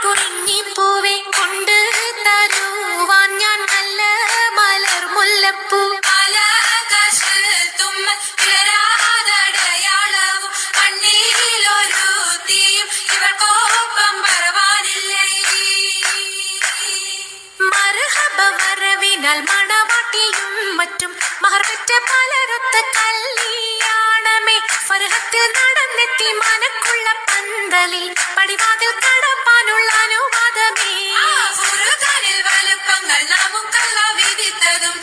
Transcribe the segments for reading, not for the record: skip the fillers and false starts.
കുഞ്ഞിപ്പൂവെ കൊണ്ട് തരുവാൻ ഞാൻ നല്ല മലർ മുല്ലപ്പൂ മണവാട്ടിയും മറ്റും മഹർപെറ്റ പലരൊത്ത കല്യാണമേ ഫർഹത്തിൽ നടന്നെത്തി മനക്കുള്ള പന്തലിൽ പടിവാതിൽ കടപ്പാനുള്ള അനുവാദമേ വലുപ്പങ്ങൾ നമുക്കല്ല വിധിത്തതും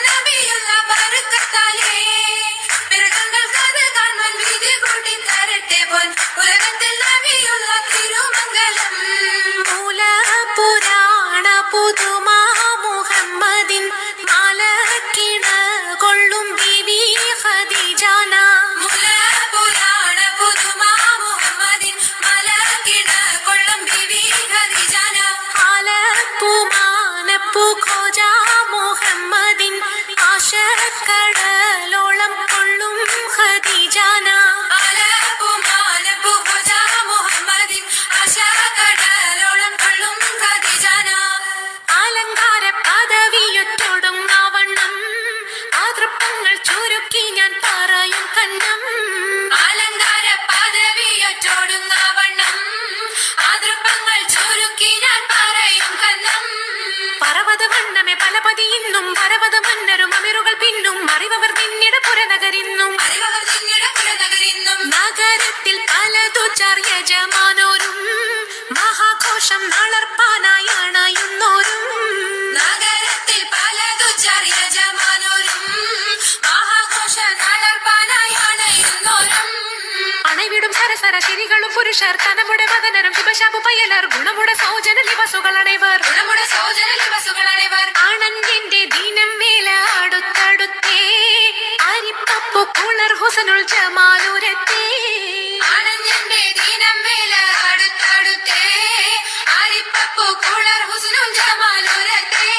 നബിയുള്ള ബർക്കത്താലേ പിറകങ്ങൾ കഥ കാണാൻ വിധി കൂട്ടി തരട്ടെ പോൻ ഉലകത്തിൽ നബിയുള്ള തിരുമംഗലം മൂല പുരാണ പുതുമ പലപതിയിന്നും പരവത മന്നരും അമിറുകൾ പിന്നും അറിവർ നിന്നിട പുരനഗരിന്നും നഗരത്തിൽ പലതു ചർയജമാനോരും മഹാഘോഷം നളർപ്പാനായി അണയുന്നോരും നഗരത്തിൽ പലതു ചർയജമാനോരും മഹാഘോഷം നളർപ്പാനായി അണയുന്നോരും അണവിടും സരസര ശിരികളും പുരുഷർ കനമുടെ മദനരും ശിവശാപു പയ്യലർ ഗുണമുട സൗജന ലിവസുകളണൈവർ ആണന്റെ ദിനം വേല അടുത്തടുത്തേ അരിപ്പപ്പു കുളർ ഹുസനുൽ ജമാലുരത്തേ ആണന്റെ ദിനം വേല അടുത്തടുത്തേ അരിപ്പപ്പു കുളർ ഹുസനുൽ ജമാലുരത്തേ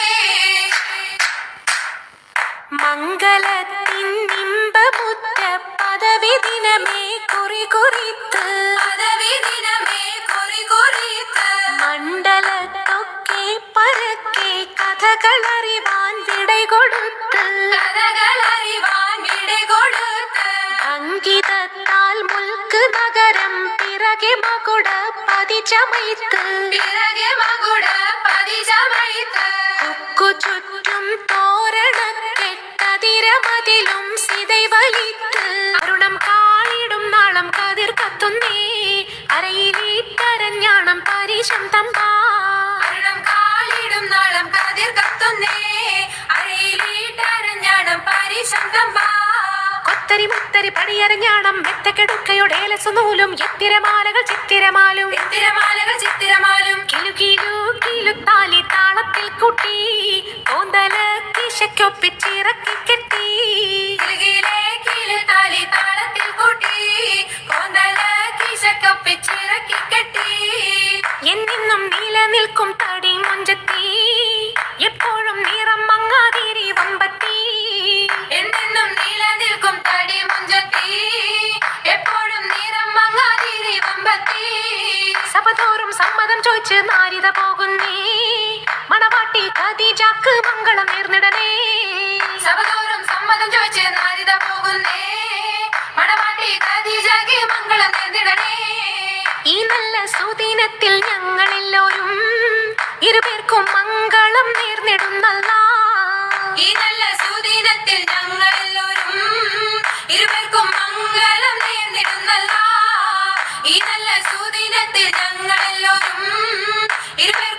മംഗളത്തിൻ ഇമ്പമുറ്റ പദവി ദിനമേ കുറികുറിത്ത് മണ്ഡലത്തൊക്കെ പരക്കെ കഥകളറിവാൻ വിടകൊടുത്ത് അങ്കിതത്താൽ മുൽക്ക് നഗരം പിറകെ മകുട പതിചമൈത്ത് ചുറ്റും തോരണക്കെട്ടതിരമതിലും സിതൈ വലിത്ത് അരുണം കാളിടും നാളം കതിർ കത്തുന്നേ അരയിലീറ്റരഞ്ഞാണം പരിശം തമ്പാ അരുണം കാളിടും നാളം കതിർ കത്തുന്നേ അരയിലീറ്റരഞ്ഞാണം പരിശം തമ്പാ കൊത്തരി മുത്തരി പടിയരഞ്ഞാണം മെത്തക്കെടുക്കയുടെ നൂലും എത്തിരമാലകൾ ചിത്തിരമാലും കിലുകിലുത്താലി താളത്തിൽ കൂട്ടി കോന്തല കിശയ്ക്കൊപ്പിച്ചിറക്കി കെട്ടി എന്നും നിലനിൽക്കും തടി മുഞ്ചത്തി എപ്പോഴും നിറം മങ്ങാതിരി വമ്പത്തി എന്നും നിലനിൽക്കും തടി മുഞ്ചത്തി എപ്പോഴും നിറം മങ്ങാതിരി വമ്പത്തി സഭതോറും സമ്മതം ചോദിച്ച് നാരിത പോകുന്നേ മണവാട്ടി ഖദീജക്ക് മംഗളം നേർന്നിടനേ സഭതോറും സമ്മതം ചോദിച്ച് നാരിത പോകുന്നേ മണവാട്ടി ഖദീജക്ക് മംഗളം നേർന്നിടനേ ഈ നല്ല സുദിനത്തിൽ ഞങ്ങളെല്ലാവരും ഇരുപേർക്കും മംഗളം നേർന്നിടുന്നല്ല ഈ നല്ല സുദിനത്തിൽ ഞങ്ങളെല്ലാവരും ഇരുപേർക്കും മംഗളം നേർന്നിടുന്നല്ല ഈ നല്ല സുദിനത്തിൽ ഞങ്ങളെല്ലാവരും ഇരുപേർക്കും